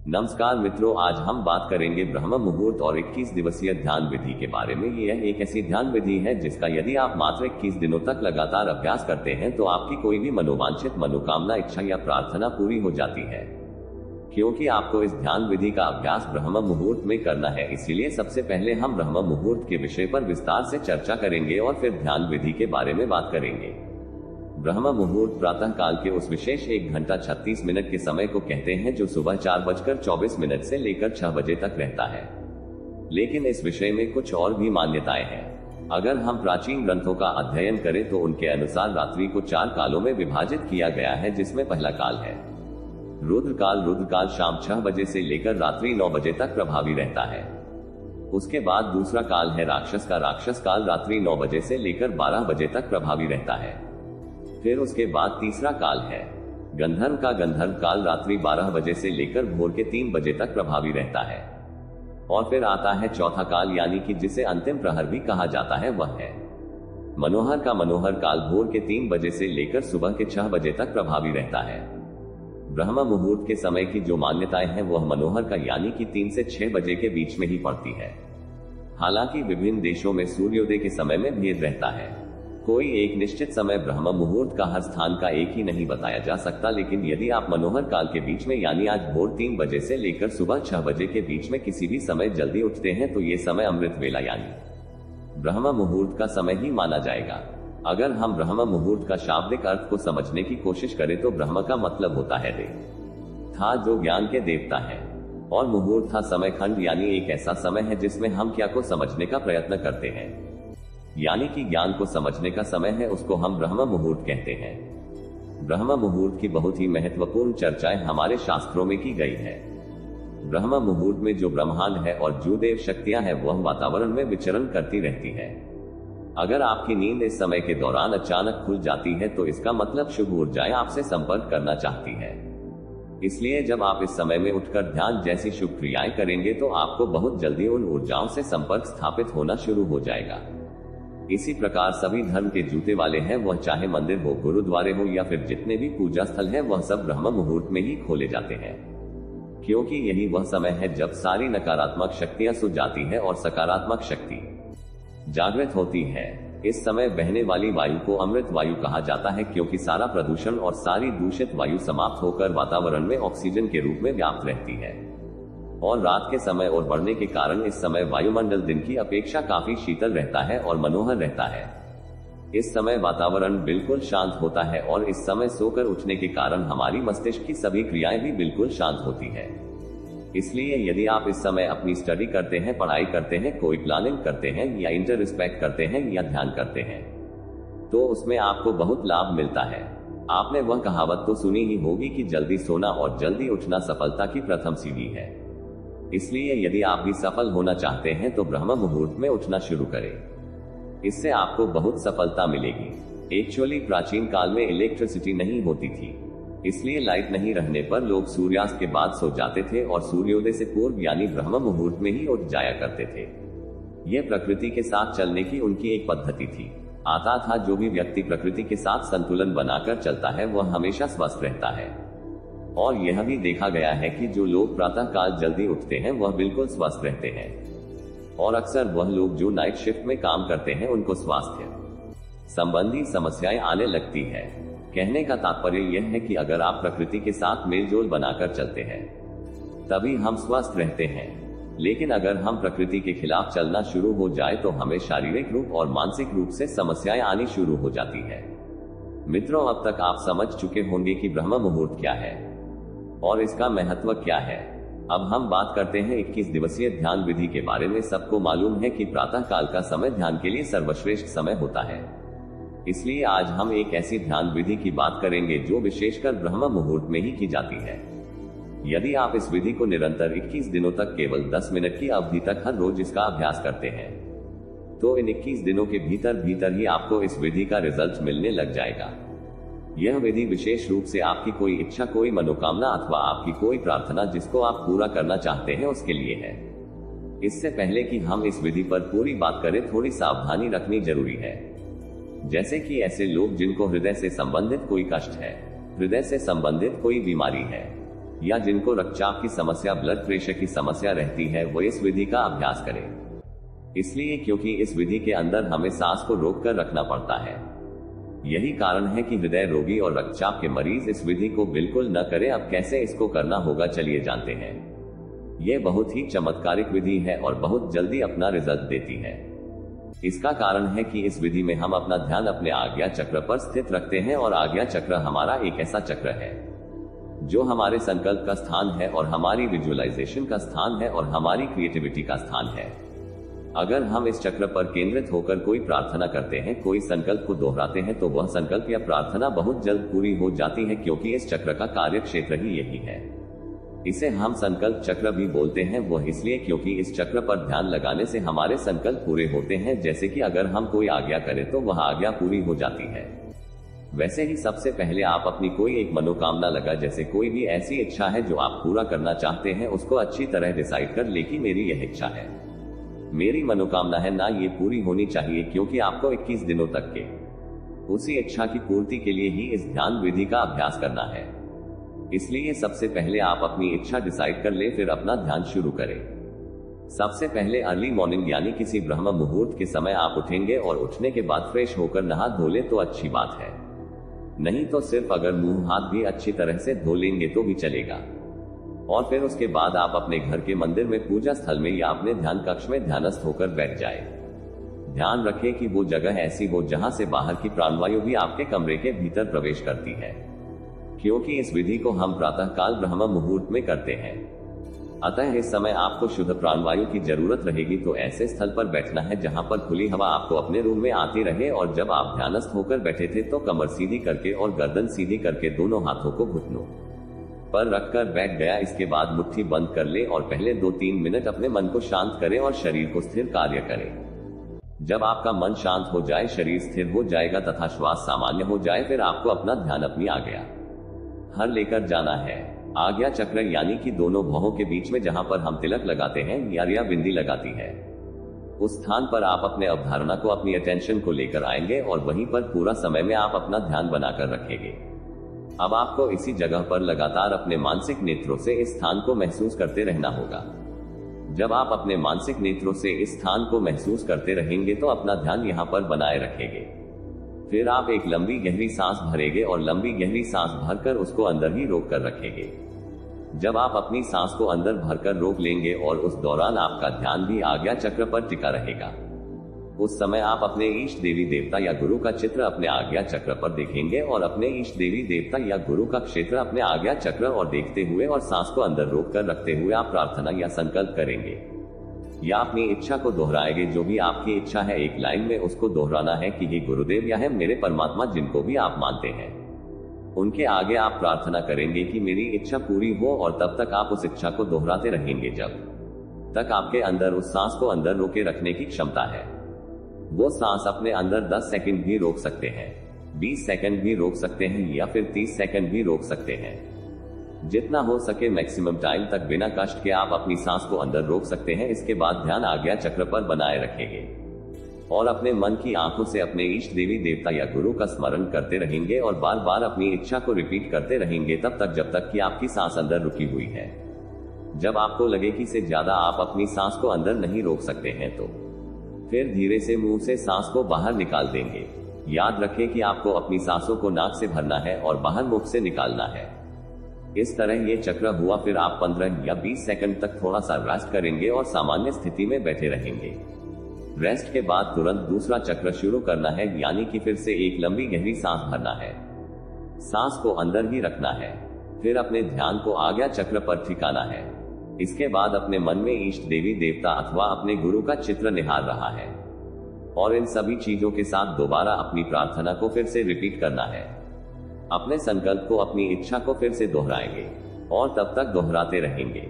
नमस्कार मित्रों, आज हम बात करेंगे ब्रह्म मुहूर्त और 21 दिवसीय ध्यान विधि के बारे में। यह एक ऐसी ध्यान विधि है जिसका यदि आप मात्र 21 दिनों तक लगातार अभ्यास करते हैं तो आपकी कोई भी मनोवांछित मनोकामना, इच्छा या प्रार्थना पूरी हो जाती है। क्योंकि आपको इस ध्यान विधि का अभ्यास ब्रह्म मुहूर्त में करना है, इसीलिए सबसे पहले हम ब्रह्म मुहूर्त के विषय पर विस्तार से चर्चा करेंगे और फिर ध्यान विधि के बारे में बात करेंगे। ब्रह्म मुहूर्त प्रातः काल के उस विशेष 1 घंटा 36 मिनट के समय को कहते हैं जो सुबह 4:24 से लेकर 6 बजे तक रहता है। लेकिन इस विषय में कुछ और भी मान्यताएं हैं। अगर हम प्राचीन ग्रंथों का अध्ययन करें तो उनके अनुसार रात्रि को 4 कालों में विभाजित किया गया है, जिसमें पहला काल है रुद्रकाल। रुद्रकाल शाम 6 बजे से लेकर रात्रि 9 बजे तक प्रभावी रहता है। उसके बाद दूसरा काल है राक्षस का। राक्षस काल रात्रि 9 बजे से लेकर 12 बजे तक प्रभावी रहता है। फिर उसके बाद तीसरा काल है गंधर्व का। गंधर्व काल रात्रि 12 बजे से लेकर भोर के 3 बजे तक प्रभावी रहता है। और फिर आता है चौथा काल, यानी कि जिसे अंतिम प्रहर भी कहा जाता है, वह है मनोहर का। मनोहर काल भोर के 3 बजे से लेकर सुबह के 6 बजे तक प्रभावी रहता है। ब्रह्म मुहूर्त के समय की जो मान्यताएं हैं वह मनोहर का यानी कि 3 से 6 बजे के बीच में ही पड़ती है। हालांकि विभिन्न देशों में सूर्योदय के समय में भेद रहता है। कोई एक निश्चित समय ब्रह्म मुहूर्त का हर स्थान का एक ही नहीं बताया जा सकता, लेकिन यदि आप मनोहर काल के बीच में यानी आज भोर 3 बजे से लेकर सुबह 6 बजे के बीच में किसी भी समय जल्दी उठते हैं तो ये समय अमृत वेला यानी ब्रह्म मुहूर्त का समय ही माना जाएगा। अगर हम ब्रह्म मुहूर्त का शाब्दिक अर्थ को समझने की कोशिश करें तो ब्रह्म का मतलब होता है देव था, जो ज्ञान के देवता है, और मुहूर्त था समय खंड, यानी एक ऐसा समय है जिसमें हम क्या को समझने का प्रयत्न करते हैं, यानी कि ज्ञान को समझने का समय है, उसको हम ब्रह्म मुहूर्त कहते हैं। ब्रह्म मुहूर्त की बहुत ही महत्वपूर्ण चर्चाएं हमारे शास्त्रों में की गई है। ब्रह्म मुहूर्त में जो ब्रह्मांड है और जो देव शक्तियां हैं वह वातावरण में विचरण करती रहती है। अगर आपकी नींद इस समय के दौरान अचानक खुल जाती है तो इसका मतलब शुभ ऊर्जाएं आपसे संपर्क करना चाहती है। इसलिए जब आप इस समय में उठकर ध्यान जैसी शुभ क्रियाएं करेंगे तो आपको बहुत जल्दी उन ऊर्जाओं से संपर्क स्थापित होना शुरू हो जाएगा। इसी प्रकार सभी धर्म के जूते वाले हैं, वह चाहे मंदिर हो, गुरुद्वारे हो या फिर जितने भी पूजा स्थल हैं, वह सब ब्रह्म मुहूर्त में ही खोले जाते हैं, क्योंकि यही वह समय है जब सारी नकारात्मक शक्तियां सो जाती है और सकारात्मक शक्ति जागृत होती है। इस समय बहने वाली वायु को अमृत वायु कहा जाता है, क्योंकि सारा प्रदूषण और सारी दूषित वायु समाप्त होकर वातावरण में ऑक्सीजन के रूप में व्याप्त रहती है। और रात के समय और बढ़ने के कारण इस समय वायुमंडल दिन की अपेक्षा काफी शीतल रहता है और मनोहर रहता है। इस समय वातावरण बिल्कुल शांत होता है और इस समय सोकर उठने के कारण हमारी मस्तिष्क की सभी क्रियाएं भी बिल्कुल शांत होती है। इसलिए यदि आप इस समय अपनी स्टडी करते हैं, पढ़ाई करते हैं, कोई प्लानिंग करते हैं या इंटरस्पेक्ट करते हैं या ध्यान करते हैं तो उसमें आपको बहुत लाभ मिलता है। आपने वह कहावत तो सुनी ही होगी कि जल्दी सोना और जल्दी उठना सफलता की प्रथम सीढ़ी है। इसलिए यदि आप भी सफल होना चाहते हैं तो ब्रह्म मुहूर्त में उठना शुरू करें। इससे आपको बहुत सफलता मिलेगी। एक्चुअली प्राचीन काल में इलेक्ट्रिसिटी नहीं होती थी, इसलिए लाइट नहीं रहने पर लोग सूर्यास्त के बाद सो जाते थे और सूर्योदय से पूर्व यानी ब्रह्म मुहूर्त में ही उठ जाया करते थे। यह प्रकृति के साथ चलने की उनकी एक पद्धति थी। आता था जो भी व्यक्ति प्रकृति के साथ संतुलन बनाकर चलता है वह हमेशा स्वस्थ रहता है। और यह भी देखा गया है कि जो लोग प्रातः काल जल्दी उठते हैं वह बिल्कुल स्वस्थ रहते हैं, और अक्सर वह लोग जो नाइट शिफ्ट में काम करते हैं उनको स्वास्थ्य संबंधी समस्याएं आने लगती है। कहने का तात्पर्य यह है कि अगर आप प्रकृति के साथ मेलजोल बनाकर चलते हैं तभी हम स्वस्थ रहते हैं, लेकिन अगर हम प्रकृति के खिलाफ चलना शुरू हो जाए तो हमें शारीरिक रूप और मानसिक रूप से समस्याएं आनी शुरू हो जाती है। मित्रों, अब तक आप समझ चुके होंगे कि ब्रह्म मुहूर्त क्या है और इसका महत्व क्या है। अब हम बात करते हैं 21 दिवसीय ध्यान विधि के बारे में। सबको मालूम है कि प्रातः काल का समय ध्यान के लिए सर्वश्रेष्ठ समय होता है, इसलिए आज हम एक ऐसी ध्यान विधि की बात करेंगे जो विशेषकर ब्रह्म मुहूर्त में ही की जाती है। यदि आप इस विधि को निरंतर 21 दिनों तक केवल 10 मिनट की अवधि तक हर रोज इसका अभ्यास करते हैं तो इन 21 दिनों के भीतर ही आपको इस विधि का रिजल्ट मिलने लग जाएगा। यह विधि विशेष रूप से आपकी कोई इच्छा, कोई मनोकामना अथवा आपकी कोई प्रार्थना जिसको आप पूरा करना चाहते हैं उसके लिए है। इससे पहले कि हम इस विधि पर पूरी बात करें, थोड़ी सावधानी रखनी जरूरी है। जैसे कि ऐसे लोग जिनको हृदय से संबंधित कोई कष्ट है, हृदय से संबंधित कोई बीमारी है, या जिनको रक्तचाप की समस्या, ब्लड प्रेशर की समस्या रहती है, वो इस विधि का अभ्यास करें। इसलिए क्योंकि इस विधि के अंदर हमें सांस को रोक कर रखना पड़ता है। यही कारण है कि हृदय रोगी और रक्तचाप के मरीज इस विधि को बिल्कुल न करें। अब कैसे इसको करना होगा, चलिए जानते हैं। यह बहुत ही चमत्कारिक विधि है और बहुत जल्दी अपना रिजल्ट देती है। इसका कारण है कि इस विधि में हम अपना ध्यान अपने आज्ञा चक्र पर स्थित रखते हैं और आज्ञा चक्र हमारा एक ऐसा चक्र है जो हमारे संकल्प का स्थान है और हमारी विजुअलाइजेशन का स्थान है और हमारी क्रिएटिविटी का स्थान है। अगर हम इस चक्र पर केंद्रित होकर कोई प्रार्थना करते हैं, कोई संकल्प को दोहराते हैं, तो वह संकल्प या प्रार्थना बहुत जल्द पूरी हो जाती है, क्योंकि इस चक्र का कार्य क्षेत्र ही यही है। इसे हम संकल्प चक्र भी बोलते हैं। वह इसलिए क्योंकि इस चक्र पर ध्यान लगाने से हमारे संकल्प पूरे होते हैं। जैसे कि अगर हम कोई आज्ञा करें तो वह आज्ञा पूरी हो जाती है। वैसे ही सबसे पहले आप अपनी कोई एक मनोकामना लगा, जैसे कोई भी ऐसी इच्छा है जो आप पूरा करना चाहते हैं, उसको अच्छी तरह डिसाइड कर ले कि मेरी यह इच्छा है, मेरी मनोकामना है ना, ये पूरी होनी चाहिए, क्योंकि आपको 21 दिनों तक के उसी इच्छा की पूर्ति के लिए ही इस ध्यान विधि का अभ्यास करना है। इसलिए सबसे पहले आप अपनी इच्छा डिसाइड कर ले, फिर अपना ध्यान शुरू करें। सबसे पहले अर्ली मॉर्निंग यानी किसी ब्रह्म मुहूर्त के समय आप उठेंगे और उठने के बाद फ्रेश होकर नहा धो ले तो अच्छी बात है। नहीं तो सिर्फ अगर मुंह हाथ भी अच्छी तरह से धो लेंगे तो भी चलेगा। और फिर उसके बाद आप अपने घर के मंदिर में, पूजा स्थल में या अपने ध्यान कक्ष में ध्यानस्थ होकर बैठ जाए। ध्यान रखें कि वो जगह ऐसी हो जहां से बाहर की प्राणवायु भी आपके कमरे के भीतर प्रवेश करती है, क्योंकि इस विधि को हम प्रातः काल ब्रह्म मुहूर्त में करते हैं। अतः इस समय आपको शुद्ध प्राणवायु की जरूरत रहेगी, तो ऐसे स्थल पर बैठना है जहां पर खुली हवा आपको अपने रूम में आती रहे। और जब आप ध्यानस्थ होकर बैठे थे तो कमर सीधी करके और गर्दन सीधी करके दोनों हाथों को घुटनों पर रखकर बैठ गया। इसके बाद मुट्ठी बंद कर ले और पहले 2-3 मिनट अपने मन को शांत करें और शरीर को स्थिर कार्य करें। जब आपका मन शांत हो जाए, शरीर स्थिर हो जाएगा तथा श्वास सामान्य हो जाए, फिर आपको अपना ध्यान अपनी आज्ञा हर लेकर जाना है। आज्ञा चक्र यानी कि दोनों भौहों के बीच में जहां पर हम तिलक लगाते हैं या बिंदी लगाती है, उस स्थान पर आप अपने अवधारणा को, अपनी अटेंशन को लेकर आएंगे और वहीं पर पूरा समय में आप अपना ध्यान बनाकर रखेंगे। अब आपको इसी जगह पर लगातार अपने मानसिक नेत्रों से इस स्थान को महसूस करते रहना होगा। जब आप अपने मानसिक नेत्रों से इस स्थान को महसूस करते रहेंगे तो अपना ध्यान यहाँ पर बनाए रखेंगे। फिर आप एक लंबी गहरी सांस भरेंगे और लंबी गहरी सांस भरकर उसको अंदर ही रोक कर रखेंगे। जब आप अपनी सांस को अंदर भरकर रोक लेंगे और उस दौरान आपका ध्यान भी आज्ञा चक्र पर टिका रहेगा, उस समय आप अपने इष्ट देवी देवता या गुरु का चित्र अपने आज्ञा चक्र पर देखेंगे और अपने इष्ट देवी देवता या गुरु का क्षेत्र अपने आज्ञा चक्र और देखते हुए और सांस को अंदर रोक कर रखते हुए आप प्रार्थना या संकल्प करेंगे या अपनी इच्छा को दोहराएंगे। जो भी आपकी इच्छा है एक लाइन में उसको दोहराना है कि हे गुरुदेव या है मेरे परमात्मा, जिनको भी आप मानते हैं, उनके आगे आप प्रार्थना करेंगे कि मेरी इच्छा पूरी हो। और तब तक आप उस इच्छा को दोहराते रहेंगे जब तक आपके अंदर उस सांस को अंदर रोके रखने की क्षमता है। वो सांस अपने अंदर 10 सेकंड भी रोक सकते हैं, 20 सेकंड भी रोक सकते हैं या फिर 30 सेकंड भी रोक सकते हैं। जितना हो सके मैक्सिमम टाइम तक बिना कष्ट के आप अपनी सांस को अंदर रोक सकते हैं। इसके बाद ध्यान आज्ञा चक्र पर बनाए रखेंगे और अपने मन की आंखों से अपने इष्ट देवी देवता या गुरु का स्मरण करते रहेंगे और बार बार अपनी इच्छा को रिपीट करते रहेंगे तब तक जब तक कि आपकी सांस अंदर रुकी हुई है। जब आपको लगे कि से ज्यादा आप अपनी सांस को अंदर नहीं रोक सकते हैं तो फिर धीरे से मुंह से सांस को बाहर निकाल देंगे। याद रखें कि आपको अपनी सांसों को नाक से भरना है और बाहर मुख से निकालना है। इस तरह ये चक्र हुआ। फिर आप 15 या 20 सेकंड तक थोड़ा सा रेस्ट करेंगे और सामान्य स्थिति में बैठे रहेंगे। रेस्ट के बाद तुरंत दूसरा चक्र शुरू करना है, यानी कि फिर से एक लंबी गहरी सांस भरना है, सांस को अंदर ही रखना है, फिर अपने ध्यान को आज्ञा चक्र पर ठिकाना है। इसके बाद अपने मन में इष्ट देवी देवता अथवा अपने गुरु का चित्र निहार रहा है और इन सभी चीजों के साथ दोबारा अपनी प्रार्थना को फिर से रिपीट करना है। अपने संकल्प को, अपनी इच्छा को फिर से दोहराएंगे और तब तक दोहराते रहेंगे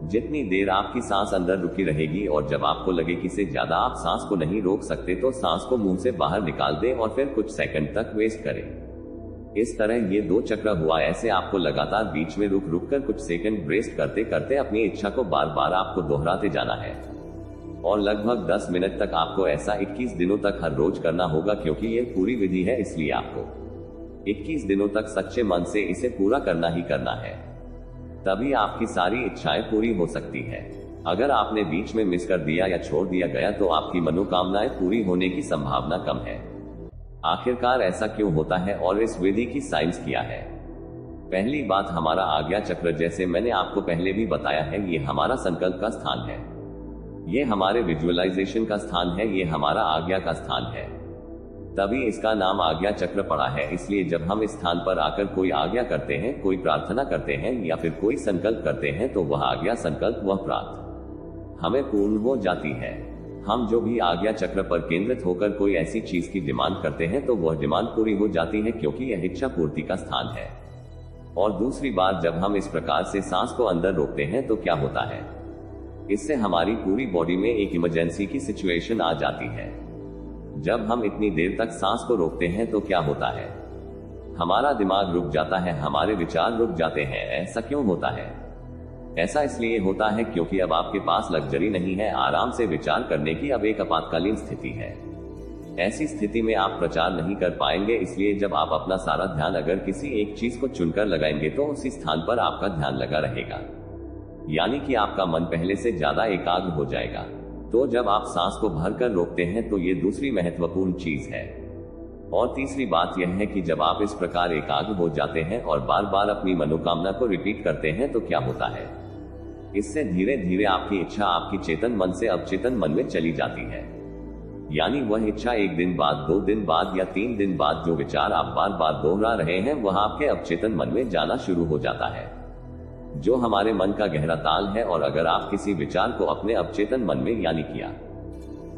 जितनी देर आपकी सांस अंदर रुकी रहेगी। और जब आपको लगे कि से ज्यादा आप सांस को नहीं रोक सकते तो सांस को मुंह से बाहर निकाल दें और फिर कुछ सेकंड तक वेस्ट करें। इस तरह ये 2 चक्र हुआ। ऐसे आपको लगातार बीच में रुक रुक कर कुछ सेकंड रेस्ट करते करते अपनी इच्छा को बार बार आपको दोहराते जाना है और लगभग 10 मिनट तक आपको ऐसा 21 दिनों तक हर रोज करना होगा। क्योंकि ये पूरी विधि है, इसलिए आपको 21 दिनों तक सच्चे मन से इसे पूरा करना ही करना है। तभी आपकी सारी इच्छाएं पूरी हो सकती है। अगर आपने बीच में मिस कर दिया या छोड़ दिया गया तो आपकी मनोकामनाएं पूरी होने की संभावना कम है। आखिरकार ऐसा क्यों होता है और इस विधि की साइंस क्या है? पहली बात, हमारा आज्ञा चक्र, जैसे मैंने आपको पहले भी बताया है, ये हमारा संकल्प का स्थान है, ये हमारे विजुअलाइजेशन का स्थान है, ये हमारा आज्ञा का स्थान है। तभी इसका नाम आज्ञा चक्र पड़ा है। इसलिए जब हम इस स्थान पर आकर कोई आज्ञा करते हैं, कोई प्रार्थना करते हैं या फिर कोई संकल्प करते हैं तो वह आज्ञा, संकल्प, वह प्रार्थ हमें पूर्ण हो जाती है। हम जो भी आज्ञा चक्र पर केंद्रित होकर कोई ऐसी चीज की डिमांड करते हैं तो वह डिमांड पूरी हो जाती है, क्योंकि यह इच्छा पूर्ति का स्थान है। और दूसरी बात, जब हम इस प्रकार से सांस को अंदर रोकते हैं तो क्या होता है, इससे हमारी पूरी बॉडी में एक इमरजेंसी की सिचुएशन आ जाती है। जब हम इतनी देर तक सांस को रोकते हैं तो क्या होता है, हमारा दिमाग रुक जाता है, हमारे विचार रुक जाते हैं। ऐसा क्यों होता है? ऐसा इसलिए होता है क्योंकि अब आपके पास लग्जरी नहीं है आराम से विचार करने की, अब एक आपातकालीन स्थिति है। ऐसी स्थिति में आप प्रचार नहीं कर पाएंगे। इसलिए जब आप अपना सारा ध्यान अगर किसी एक चीज को चुनकर लगाएंगे तो उसी स्थान पर आपका ध्यान लगा रहेगा, यानी कि आपका मन पहले से ज्यादा एकाग्र हो जाएगा। तो जब आप सांस को भरकर रोकते हैं तो ये दूसरी महत्वपूर्ण चीज है। और तीसरी बात यह है कि जब आप इस प्रकार एकाग्र हो जाते हैं और बार बार अपनी मनोकामना को रिपीट करते हैं तो क्या होता है, इससे धीरे धीरे आपकी इच्छा आपकी चेतन मन से अवचेतन मन में चली जाती है। यानी वह इच्छा 1 दिन बाद, 2 दिन बाद या 3 दिन बाद जो विचार आप बार बार दोहरा रहे हैं वह आपके अवचेतन मन में जाना शुरू हो जाता है, जो हमारे मन का गहरा ताल है। और अगर आप किसी विचार को अपने अवचेतन मन में यानी किया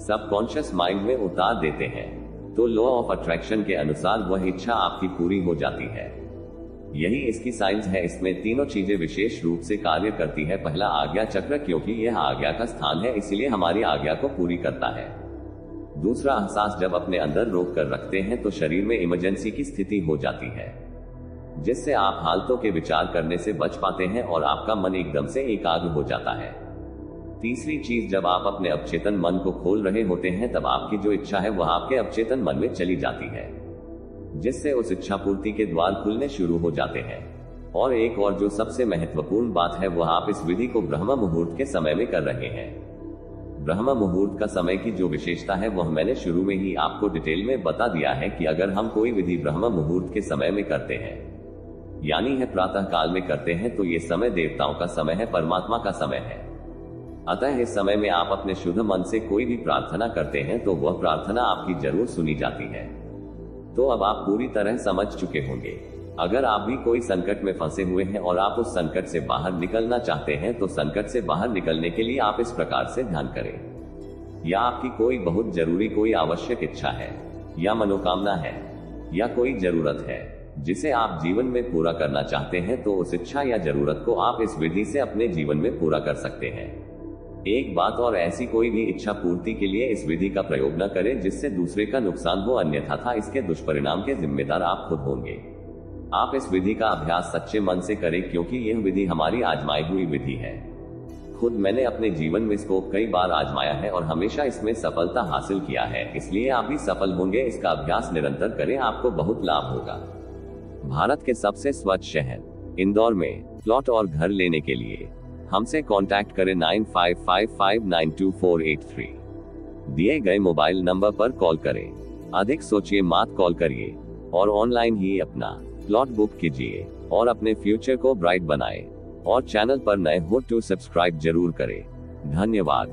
सबकॉन्शियस माइंड में उतार देते हैं तो लॉ ऑफ अट्रैक्शन के अनुसार वह इच्छा आपकी पूरी हो जाती है। यही इसकी साइंस है। इसमें तीनों चीजें विशेष रूप से कार्य करती है। पहला, आज्ञा चक्र, क्योंकि यह आज्ञा का स्थान है इसीलिए हमारी आज्ञा को पूरी करता है। दूसरा, एहसास, जब अपने अंदर रोक कर रखते हैं तो शरीर में इमरजेंसी की स्थिति हो जाती है, जिससे आप हालतों के विचार करने से बच पाते हैं और आपका मन एकदम से एकाग्र हो जाता है। तीसरी चीज, जब आप अपने अवचेतन मन को खोल रहे होते हैं तब आपकी जो इच्छा है वह आपके अवचेतन मन में चली जाती है, जिससे उस इच्छा पूर्ति के द्वार खुलने शुरू हो जाते हैं। और एक और जो सबसे महत्वपूर्ण बात है वह आप इस विधि को ब्रह्म मुहूर्त के समय में कर रहे हैं। ब्रह्म मुहूर्त का समय की जो विशेषता है वह मैंने शुरू में ही आपको डिटेल में बता दिया है कि अगर हम कोई विधि ब्रह्म मुहूर्त के समय में करते हैं, यानी है प्रातः काल में करते हैं, तो ये समय देवताओं का समय है, परमात्मा का समय है। अतः इस समय में आप अपने शुद्ध मन से कोई भी प्रार्थना करते हैं तो वह प्रार्थना आपकी जरूर सुनी जाती है। तो अब आप पूरी तरह समझ चुके होंगे। अगर आप भी कोई संकट में फंसे हुए हैं और आप उस संकट से बाहर निकलना चाहते हैं तो संकट से बाहर निकलने के लिए आप इस प्रकार से ध्यान करें। या आपकी कोई बहुत जरूरी कोई आवश्यक इच्छा है या मनोकामना है या कोई जरूरत है जिसे आप जीवन में पूरा करना चाहते हैं, तो उस इच्छा या जरूरत को आप इस विधि से अपने जीवन में पूरा कर सकते हैं। एक बात और, ऐसी कोई भी इच्छा पूर्ति के लिए इस विधि का प्रयोग न करें जिससे दूसरे का नुकसान हो, अन्यथा इसके दुष्परिणाम के जिम्मेदार आप खुद होंगे। आप इस विधि का अभ्यास सच्चे मन से करें, क्योंकि यह विधि हमारी आजमाई हुई विधि है। खुद मैंने अपने जीवन में इसको कई बार आजमाया है और हमेशा इसमें सफलता हासिल किया है, इसलिए आप भी सफल होंगे। इसका अभ्यास निरंतर करें, आपको बहुत लाभ होगा। भारत के सबसे स्वच्छ शहर इंदौर में प्लॉट और घर लेने के लिए हमसे कांटेक्ट करें 9555924883। दिए गए मोबाइल नंबर पर कॉल करें। अधिक सोचिए मत कॉल करिए और ऑनलाइन ही अपना प्लॉट बुक कीजिए और अपने फ्यूचर को ब्राइट बनाएं। और चैनल पर नए हो तो सब्सक्राइब जरूर करें। धन्यवाद।